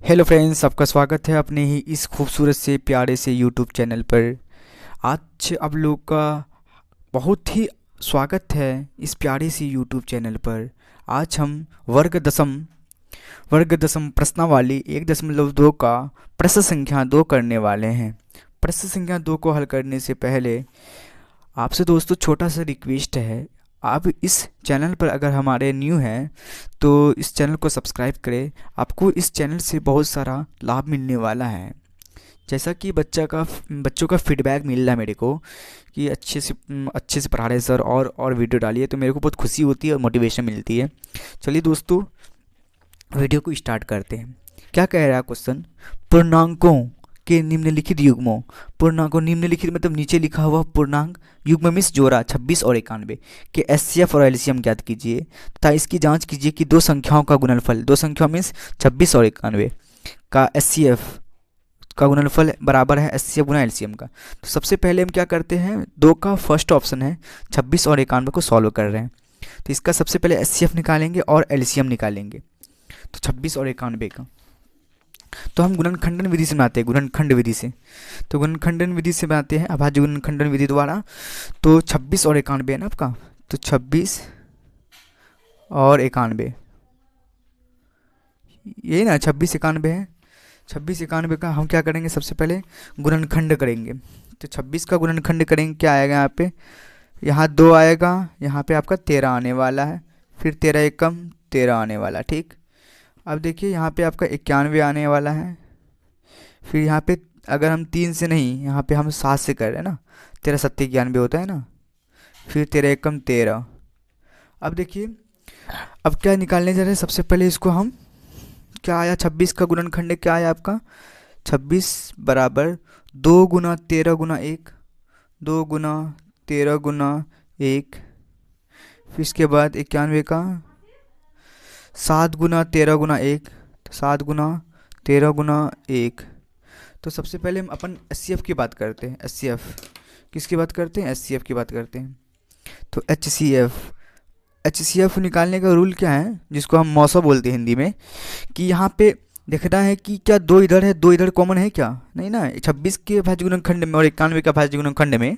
Hello friends, आपका स्वागत है अपने ही इस खूबसूरत से प्यारे से यूट्यूब चैनल पर। आज आप लोग का बहुत ही स्वागत है इस प्यारे सी यूट्यूब चैनल पर। आज हम वर्ग दशम प्रश्नावली 1.2 का प्रश्न संख्या 2 करने वाले हैं। प्रश्न संख्या 2 को हल करने से पहले आपसे दोस्तों छोटा सा रिक्वेस्ट है। आप इस चैनल पर अगर हमारे न्यू हैं तो इस चैनल को सब्सक्राइब करें। आपको इस चैनल से बहुत सारा लाभ मिलने वाला है। जैसा कि बच्चों का फीडबैक मिल रहा है मेरे को कि अच्छे से पढ़ा रहे सर, और वीडियो डालिए, तो मेरे को बहुत खुशी होती है और मोटिवेशन मिलती है। चलिए दोस्तों, वीडियो को स्टार्ट करते हैं। क्या कह रहा है क्वेश्चन? पूर्णांकों के निम्नलिखित युग्मों, पूर्णांकों निम्नलिखित मतलब नीचे लिखा हुआ पूर्णांक युग्म में जोड़ा 26 और 91 के एचसीएफ और एलसीएम ज्ञात कीजिए तथा इसकी जांच कीजिए कि दो संख्याओं का गुणनफल, दो संख्याओं में 26 और 91 का एचसीएफ का गुणनफल बराबर है एचसीएफ गुना एलसीएम का। तो सबसे पहले हम क्या करते हैं, दो का फर्स्ट ऑप्शन है 26 और 91 को सॉल्व कर रहे हैं, तो इसका सबसे पहले एचसीएफ निकालेंगे और एलसीएम निकालेंगे। तो 26 और 91 का तो हम गुणनखंडन विधि से बनाते हैं, गुणनखंड विधि से। तो गुणनखंडन विधि से बनाते हैं अभाज्य गुणनखंडन विधि द्वारा। तो 26 और 91 है ना आपका, तो 26 और 91 यही ना, 26 91 है। 26 91 का हम क्या करेंगे, सबसे पहले गुणनखंड करेंगे। तो 26 का गुणनखंड करेंगे, क्या आएगा यहाँ पे, यहाँ 2 आएगा, यहाँ पे आपका 13 आने वाला है, फिर 13 एकम 13 आने वाला, ठीक। अब देखिए यहाँ पे आपका 91 आने वाला है, फिर यहाँ पे अगर हम 3 से नहीं, यहाँ पे हम 7 से कर रहे हैं ना, 13 7 91 होता है ना, फिर 13 एकम 13। अब देखिए अब क्या निकालने जा रहे हैं, सबसे पहले इसको हम, क्या आया 26 का गुणनखंड क्या आया आपका, 26 बराबर 2 गुना 13 गुना 1, 2 गुना 13 गुना 1, फिर इसके बाद 91 का 7 गुना 13 गुना 1, तो 7 गुना 13 गुना 1। तो सबसे पहले हम अपन एचसीएफ की बात करते हैं। एचसीएफ किसकी बात करते हैं, एचसीएफ की बात करते हैं। तो एचसीएफ निकालने का रूल क्या है, जिसको हम मौसा बोलते हैं हिंदी में, कि यहाँ पे देखना है कि क्या दो इधर है, दो इधर कॉमन है क्या, नहीं ना। 26 के भाज्य गुणनखंड में और 91 का भाज्य गुणनखंड में,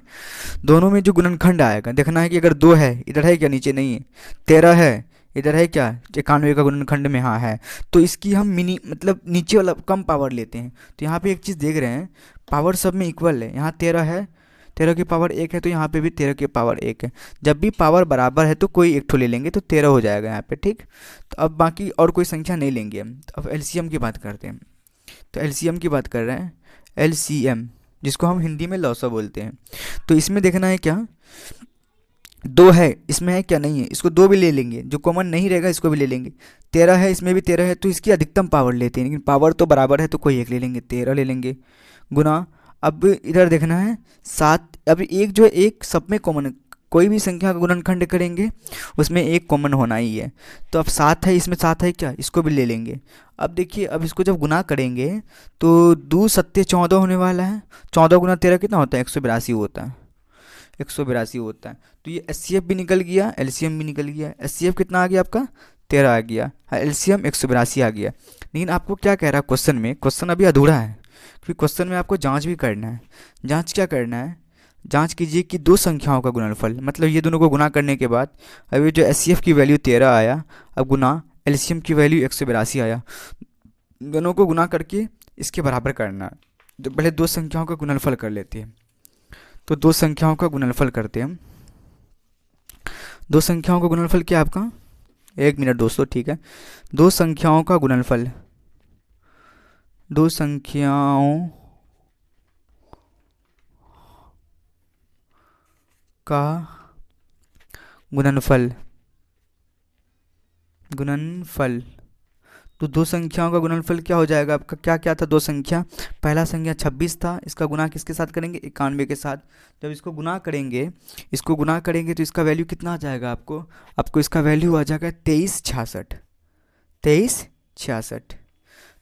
दोनों में जो गुणनखंड आएगा देखना है कि अगर 2 है, इधर है क्या, नीचे नहीं है। 13 है, इधर है क्या, 91 का गुणनखंड में हाँ है, तो इसकी हम मिनी मतलब नीचे वाला कम पावर लेते हैं। तो यहाँ पे एक चीज़ देख रहे हैं, पावर सब में इक्वल है। यहाँ 13 है, 13 की पावर 1 है, तो यहाँ पे भी 13 की पावर 1 है। जब भी पावर बराबर है तो कोई एक ठो ले लेंगे, तो 13 हो जाएगा यहाँ पे, ठीक। तो अब बाकी और कोई संख्या नहीं लेंगे हम। तो अब एलसीएम की बात करते हैं। तो एलसीएम की बात कर रहे हैं, एलसीएम जिसको हम हिंदी में लौसा बोलते हैं। तो इसमें देखना है क्या, 2 है, इसमें है क्या, नहीं है, इसको 2 भी ले लेंगे, जो कॉमन नहीं रहेगा इसको भी ले लेंगे। 13 है, इसमें भी 13 है, तो इसकी अधिकतम पावर लेते हैं, लेकिन पावर तो बराबर है तो कोई एक ले लेंगे, 13 ले लेंगे गुना। अब इधर देखना है 7, अब एक जो है एक सब में कॉमन है, कोई भी संख्या का गुणनखंड करेंगे उसमें एक कॉमन होना ही है। तो अब 7 है, इसमें 7 है क्या, इसको भी ले लेंगे। अब देखिए अब इसको जब गुना करेंगे तो 2 सत्ते 14 होने वाला है। 14 गुना 13 कितना होता है, 182 होता है, 182 होता है। तो ये एचसीएफ भी निकल गया, एलसीएम भी निकल गया। एचसीएफ कितना आ गया आपका, 13 आ गया, एलसीएम 182 आ गया। लेकिन आपको क्या कह रहा है क्वेश्चन में, क्वेश्चन अभी अधूरा है, क्योंकि क्वेश्चन में आपको जांच भी करना है। जांच क्या करना है, जांच कीजिए कि दो संख्याओं का गुणनफल, मतलब ये दोनों को गुना करने के बाद अभी जो एचसीएफ की वैल्यू 13 आया, अब गुना एलसीएम की वैल्यू 182 आया, दोनों को गुना करके इसके बराबर करना है। तो पहले दो संख्याओं का गुणनफल कर लेते हैं। तो दो संख्याओं का गुणनफल करते हैं हम। दो संख्याओं का गुणनफल क्या है आपका, 1 मिनट दोस्तों, ठीक है। दो संख्याओं का गुणनफल, दो संख्याओं का गुणनफल, गुणनफल। तो दो संख्याओं का गुणनफल क्या हो जाएगा आपका, क्या क्या था, दो संख्या, पहला संख्या 26 था, इसका गुना किसके साथ करेंगे, 91 के साथ। जब इसको गुना करेंगे, इसको गुना करेंगे तो इसका वैल्यू कितना आ जाएगा आपको, आपको इसका वैल्यू आ जाएगा 2366, 2366।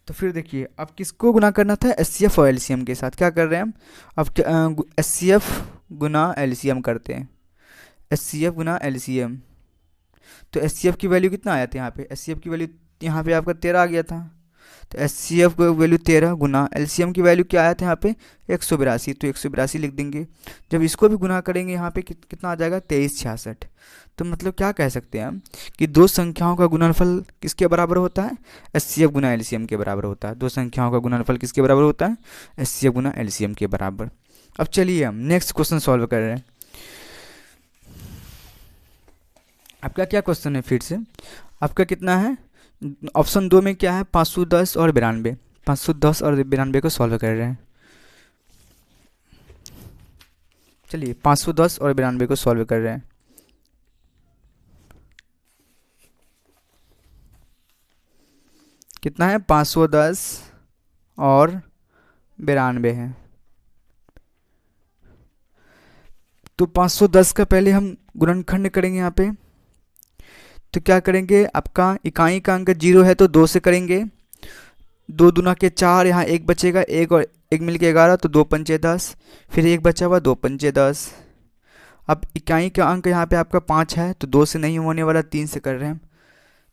तो फिर देखिए अब किसको गुना करना था, एचसीएफ और एलसीएम के साथ। क्या कर रहे हैं हम, अब एचसीएफ गुना एलसीएम करते हैं, एचसीएफ गुना एलसीएम। तो एचसीएफ की वैल्यू कितना आया था यहाँ पे, एचसीएफ की वैल्यू यहाँ पे आपका 13 आ गया था, तो HCF का वैल्यू 13 गुना LCM की वैल्यू क्या आया था यहाँ पे 182, तो 182 लिख देंगे। जब इसको भी गुना करेंगे यहाँ पे कितना आ जाएगा 2366। तो मतलब क्या कह सकते हैं हम कि दो संख्याओं का गुणनफल किसके बराबर होता है, HCF गुना LCM के बराबर होता है। दो संख्याओं का गुणनफल किसके बराबर होता है, HCF गुना LCM के बराबर। अब चलिए हम नेक्स्ट क्वेश्चन सॉल्व कर रहे हैं। आपका क्या क्वेश्चन है फिर से, आपका कितना है, ऑप्शन 2 में क्या है 510 और 92, 510 और 92 को सॉल्व कर रहे हैं। चलिए 510 और 92 को सॉल्व कर रहे हैं। कितना है 510 और 92 है। तो 510 का पहले हम गुणनखंड करेंगे यहाँ पे, तो क्या करेंगे, आपका इकाई का अंक 0 है तो 2 से करेंगे, 2 दूना के 4, यहाँ 1 बचेगा, 1 और 1 मिल के 11, तो 2 पंचे 10, फिर 1 बचा हुआ 2 पंचे 10। अब इकाई का अंक यहाँ पे आपका 5 है तो 2 से नहीं होने वाला, 3 से कर रहे हैं हम,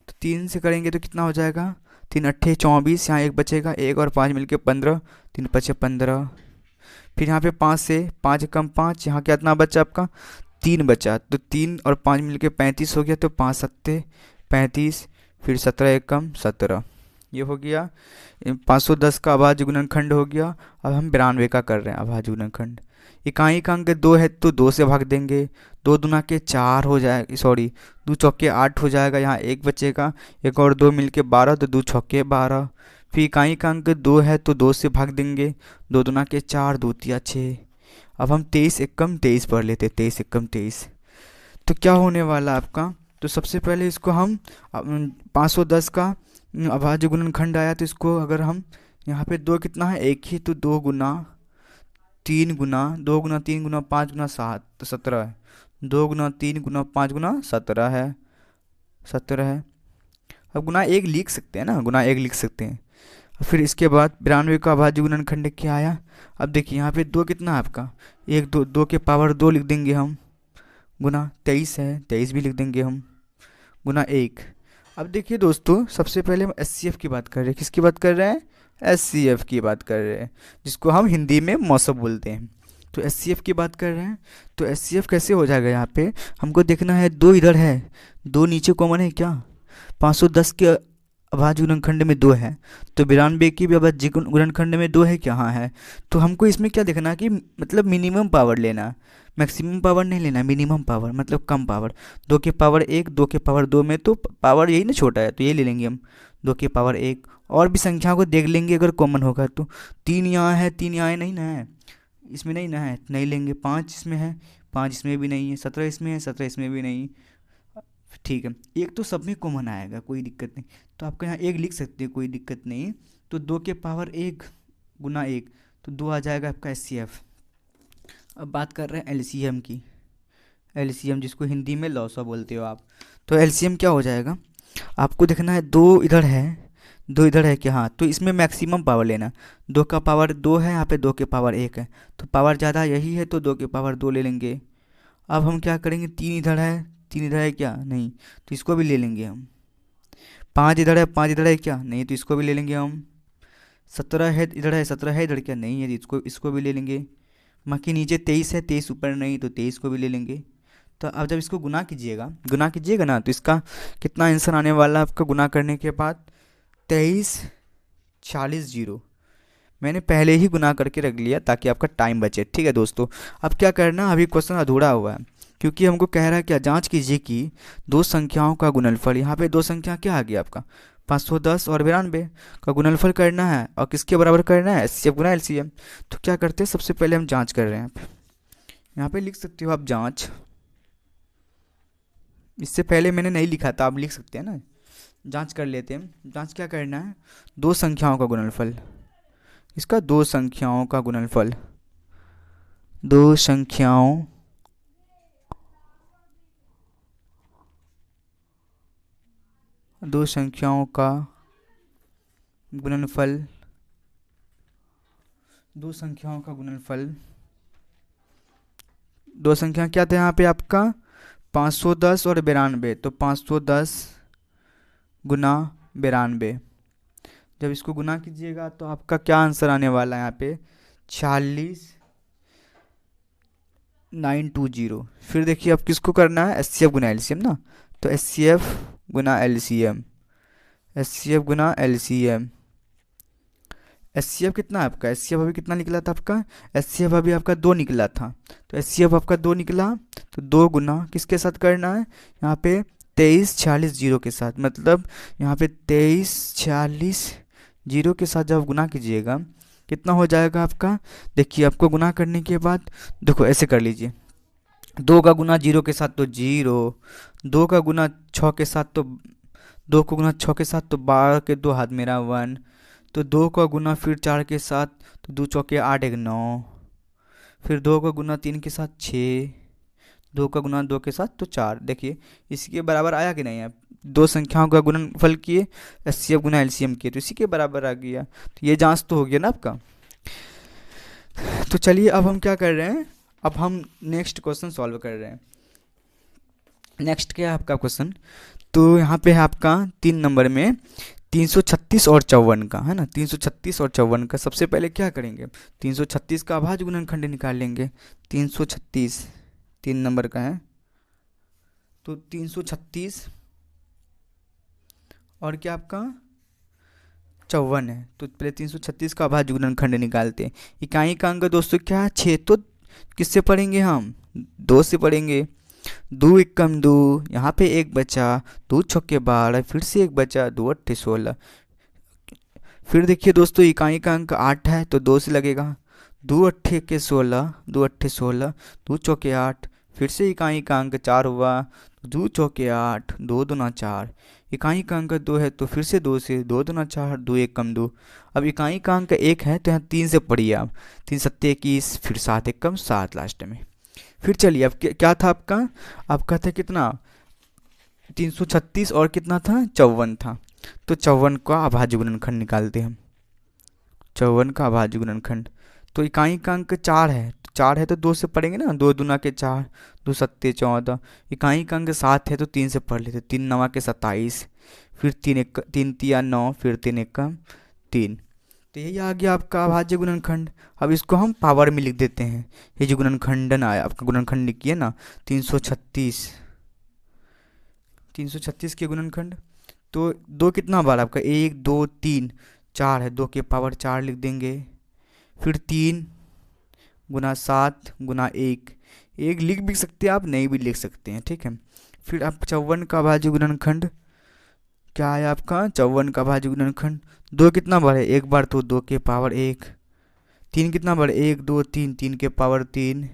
तो 3 से करेंगे तो कितना हो जाएगा 3 अट्ठे 24, यहाँ 1 बचेगा, 1 और 5 मिल के 15, 3 पचे 15। फिर यहाँ पे 5 से 5 कम 5, यहाँ कितना बचा आपका 3 बचा, तो 3 और 5 मिल के 35 हो गया, तो 5 सत्ते 35, फिर 17 एक कम 17। ये हो गया 510 का अभाज्य गुणनखंड हो गया। अब हम 92 का कर रहे हैं अभाज्य गुणनखंड। इकाई का अंक 2 है तो 2 से भाग देंगे, 2 दूना के 4 हो जाएगा, सॉरी 2 चौके 8 हो जाएगा, यहाँ 1 बचेगा, 1 और 2 मिल के 12, तो 2 छक्के 12। फिर इकाई का अंक 2 है तो 2 से भाग देंगे, 2 दूना के 4, 2 तिया 6। अब हम 23 एकम 23 पढ़ लेते, 23 एकम 23। तो क्या होने वाला आपका, तो सबसे पहले इसको हम 510 का अभाज्य गुणनखंड आया, तो इसको अगर हम यहाँ पे 2 कितना है 1 ही, तो 2 गुना 3 गुना 2 गुना 3 गुना 5 गुना 7, तो 17 है, 2 गुना 3 गुना 5 गुना 17 है, 17 है। अब गुना 1 लिख सकते हैं ना, गुना 1 लिख सकते हैं। फिर इसके बाद 92 का अभाज्य गुणनखंड क्या आया, अब देखिए यहाँ पे 2 कितना है आपका 1, 2, 2 के पावर 2 लिख देंगे हम, गुना 23 है, 23 भी लिख देंगे हम, गुना 1। अब देखिए दोस्तों, सबसे पहले हम HCF की बात कर रहे हैं, किसकी बात कर रहे हैं, HCF की बात कर रहे हैं, जिसको हम हिंदी में मौसम बोलते हैं। तो HCF की बात कर रहे हैं, तो HCF कैसे हो जाएगा, यहाँ पे हमको देखना है 2 इधर है, 2 नीचे कॉमन है क्या, 510 के अभाज्य गुणनखंड में 2 है, तो 92 की भी अभाज्य गुणनखंड में 2 है क्या, हाँ है। तो हमको इसमें क्या देखना कि मतलब मिनिमम पावर लेना, मैक्सिमम पावर नहीं लेना, मिनिमम पावर मतलब कम पावर। 2 के पावर 1, 2 के पावर 2 में तो पावर यही ना छोटा है, तो ये ले लेंगे हम 2 के पावर 1। और भी संख्या को देख लेंगे अगर कॉमन होगा तो, 3 यहाँ है, 3 यहाँ नहीं ना है, इसमें नहीं ना है, नहीं लेंगे। 5 इसमें है, 5 इसमें भी नहीं है, 17 इसमें है, 17 इसमें भी नहीं, ठीक है। एक तो सब में कॉमन आएगा, कोई दिक्कत नहीं, तो आपका यहाँ 1 लिख सकते हैं, कोई दिक्कत नहीं। तो 2 के पावर 1 गुना 1, तो 2 आ जाएगा आपका HCF। अब बात कर रहे हैं LCM की, LCM जिसको हिंदी में लौसा बोलते हो आप। तो LCM क्या हो जाएगा, आपको देखना है 2 इधर है, 2 इधर है क्या, हाँ, तो इसमें मैक्सिमम पावर लेना। 2 का पावर 2 है, यहाँ पे 2 के पावर 1 है, तो पावर ज़्यादा यही है, तो 2 के पावर 2 ले लेंगे। अब हम क्या करेंगे, 3 इधर है, 3 इधर है क्या, नहीं, तो इसको भी ले लेंगे हम। 5 इधर है, 5 इधर है क्या, नहीं, तो इसको भी ले लेंगे हम। 17 है इधर है, 17 है इधर क्या, नहीं है, इसको भी ले लेंगे। बाकी नीचे 23 है, 23 ऊपर नहीं, तो 23 को भी ले लेंगे। तो अब जब इसको गुना कीजिएगा ना, तो इसका कितना आंसर आने वाला है आपका गुना करने के बाद 23 40 0। मैंने पहले ही गुना करके रख लिया ताकि आपका टाइम बचे, ठीक है दोस्तों। अब क्या करना, अभी क्वेश्चन अधूरा हुआ है, क्योंकि हमको कह रहा है क्या, जांच कीजिए कि दो संख्याओं का गुणनफल, यहाँ पे दो संख्या क्या आ गया आपका 510 और 92 का गुणनफल करना है, और किसके बराबर करना है, HCF गुना LCM। तो क्या करते हैं, सबसे पहले हम जांच कर रहे हैं, यहाँ पे लिख सकते हो आप जांच, इससे पहले मैंने नहीं लिखा था, आप लिख सकते हैं ना, जांच कर लेते हैं। जांच क्या करना है, दो संख्याओं का गुणनफल, इसका दो संख्याओं का गुणनफल, दो संख्याओं का गुणनफल, दो संख्याओं का गुणनफल, दो संख्या क्या थे यहाँ पे आपका 510 और 92, तो 510 गुना 92, जब इसको गुना कीजिएगा तो आपका क्या आंसर आने वाला है यहाँ पे 46,920। फिर देखिए अब किसको करना है, एच सी एफ गुना एलसीएम ना, तो एच सी एफ गुना एलसीएम, एच सी एफ गुना एलसीएम। एच सी एफ कितना है आपका, एच सी एफ अभी कितना निकला था आपका, एच सी एफ अभी आपका 2 निकला था, तो एच सी एफ आपका 2 निकला, तो 2 गुना किसके साथ करना है यहाँ पे 23,46,0 के साथ, मतलब यहाँ पे 23,46,0 के साथ जब गुना कीजिएगा कितना हो जाएगा आपका। देखिए आपको गुना करने के बाद देखो ऐसे कर लीजिए, 2 का गुना 0 के साथ तो 0, 2 का गुना 6 के साथ तो 2 को गुना 6 के साथ तो 12 के 2 हाथ मेरा 1, तो 2 का गुना फिर 4 के साथ तो 2 चौके 8 एक 9, फिर 2 का गुना 3 के साथ 6, 2 का गुना 2 के साथ तो 4। देखिए इसके बराबर आया कि नहीं है, दो संख्याओं का गुणनफल किए एच सी एफ गुना एलसीएम किए तो इसी के बराबर आ गया, तो ये जांच तो हो गया ना आपका। तो चलिए अब हम क्या कर रहे हैं, अब हम नेक्स्ट क्वेश्चन सॉल्व कर रहे हैं। नेक्स्ट क्या है आपका क्वेश्चन, तो यहाँ पे है आपका 3 नंबर में 336 और 54 का है ना, 336 और 54 का। सबसे पहले क्या करेंगे, 336 का अभाज्य गुणनखंड निकाल लेंगे। 336 3 नंबर का है, तो 336 और क्या आपका 54 है, तो पहले 336 का अभाज्य गुणनखंड निकालते हैं। इकाई का अंक दोस्तों क्या है 6, तो किससे पढ़ेंगे हम 2 से पढ़ेंगे। 2 एकम 2, यहाँ पे 1 बचा, 2 छक्के 12, फिर से 1 बचा, 2 अट्ठे 16। फिर देखिए दोस्तों इकाई का अंक 8 है तो 2 से लगेगा, 2 अट्ठे के 16, 2 अट्ठे 16, 2 चौके 8, फिर से इकाई का अंक 4 हुआ, 2 चौके 8, 2 दूना 4। इकाई का अंक 2 है तो फिर से 2 से, 2 दूना 4, 2 एकम 2। अब इकाई का अंक 1 है तो यहाँ 3 से पढ़िए आप, 3 सत्ते 21, फिर 7 एकम 7 लास्ट में। फिर चलिए अब क्या था आपका, आपका था कितना 336 और कितना था 54 था, तो 54 का अभाज्य गुणनखंड निकालते हैं हम। 54 का अभाज्य गुणनखंड, तो इकाई का अंक 4 है, तो 4 है तो 2 से पढ़ेंगे ना, 2 दूना के 4, 2 सत्ते 14। इकाई का अंक 7 है तो 3 से पढ़ लेते, 3 नवा के 27, फिर 3 तिया 9, फिर 3 एकम 3। तो यही आ गया आपका अभाज्य गुणनखंड। अब इसको हम पावर में लिख देते हैं, ये जो गुणनखंडन आया आपका, गुणनखंड लिखिए ना 336, 336 के गुणनखंड। तो 2 कितना बार आपका 1 2 3 4 है, 2 के पावर 4 लिख देंगे, फिर 3 गुना 7 गुना 1, 1 लिख भी सकते हैं आप, नहीं भी लिख सकते हैं, ठीक है। फिर आप 54 का अभाज्य गुणनखंड क्या है आपका, 54 का अभाज्य गुणनखंड। 2 कितना बार है 1 बार तो 2 के पावर 1, 3 कितना बार 1 2 3, 3 के पावर 3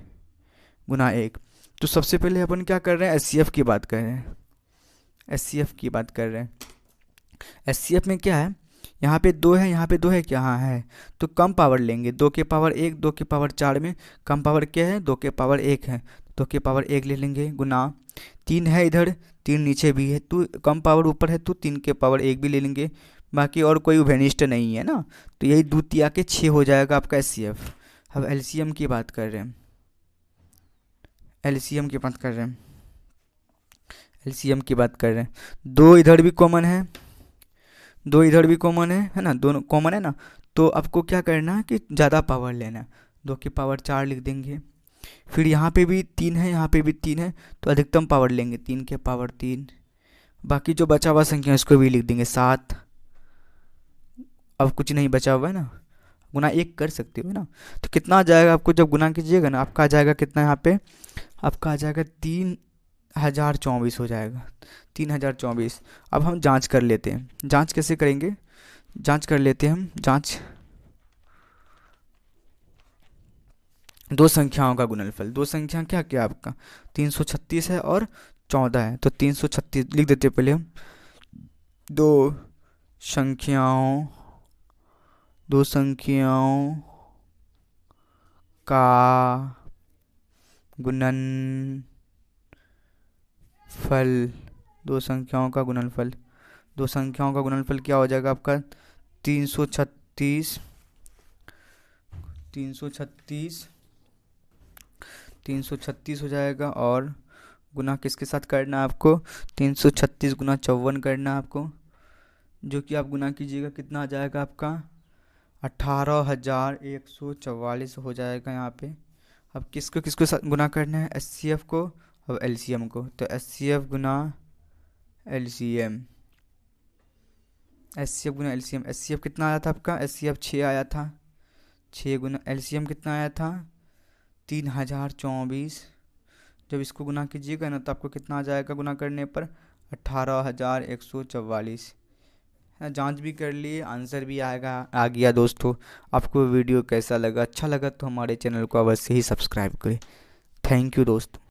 गुना 1। तो सबसे पहले अपन क्या कर रहे हैं, एच सी एफ की बात कर रहे हैं, एच सी एफ की बात कर रहे हैं। एच सी एफ में क्या है, यहाँ पे 2 है, यहाँ पे 2 है क्या, हाँ है, तो कम पावर लेंगे, 2 के पावर 1, 2 के पावर 4 में कम पावर क्या है 2 के पावर 1 है, 2 के पावर 1 ले लेंगे, गुना 3 है इधर, 3 नीचे भी है तो कम पावर ऊपर है तो 3 के पावर 1 भी ले लेंगे, बाकी और कोई उभयनिष्ठ नहीं है ना, तो यही द्वितीया के 6 हो जाएगा आपका एच सी एफ। अब एलसीएम की बात कर रहे हैं, एलसीएम की बात कर रहे हैं, एलसीएम की बात कर रहे हैं। 2 इधर भी कॉमन है, 2 इधर भी कॉमन है ना, दोनों कॉमन है ना, तो आपको क्या करना है कि ज़्यादा पावर लेना है, 2 की पावर 4 लिख देंगे। फिर यहाँ पे भी 3 है, यहाँ पे भी 3 है, तो अधिकतम पावर लेंगे 3 के पावर 3। बाकी जो बचा हुआ संख्या इसको भी लिख देंगे 7। अब कुछ नहीं बचा हुआ है ना, गुना 1 कर सकते हो ना, तो कितना आ जाएगा आपको जब गुना कीजिएगा ना, आपका आ जाएगा कितना, यहाँ पे आपका आ जाएगा 3024 हो जाएगा, 3024। अब हम जांच कर लेते हैं, जांच कैसे करेंगे, जांच कर लेते हैं हम, जांच दो संख्याओं का गुणनफल, दो संख्या क्या क्या आपका 336 है और 14 है, तो 336 लिख देते हैं पहले हम, दो संख्याओं का गुणनफल, दो संख्याओं का गुणनफल, दो संख्याओं का गुणनफल क्या हो जाएगा आपका 336 हो जाएगा, और गुना किसके साथ करना है आपको 336 गुना 54 करना है आपको, जो कि आप गुना कीजिएगा कितना आ जाएगा आपका 18,144 हो जाएगा यहाँ पे। अब किसको किसको गुना करना है, एचसीएफ को और एलसीएम को। तो एचसीएफ गुना एलसीएम, एचसीएफ गुना एलसीएम। एचसीएफ कितना आया था आपका, एचसीएफ 6 आया था, 6 गुना एलसीएम कितना आया था 3,024। जब इसको गुना कीजिएगा ना तो आपको कितना आ जाएगा गुना करने पर 18,144। जांच भी कर लिए, आंसर भी आएगा, आ गया दोस्तों। आपको वीडियो कैसा लगा, अच्छा लगा तो हमारे चैनल को अवश्य ही सब्सक्राइब करें। थैंक यू दोस्तों।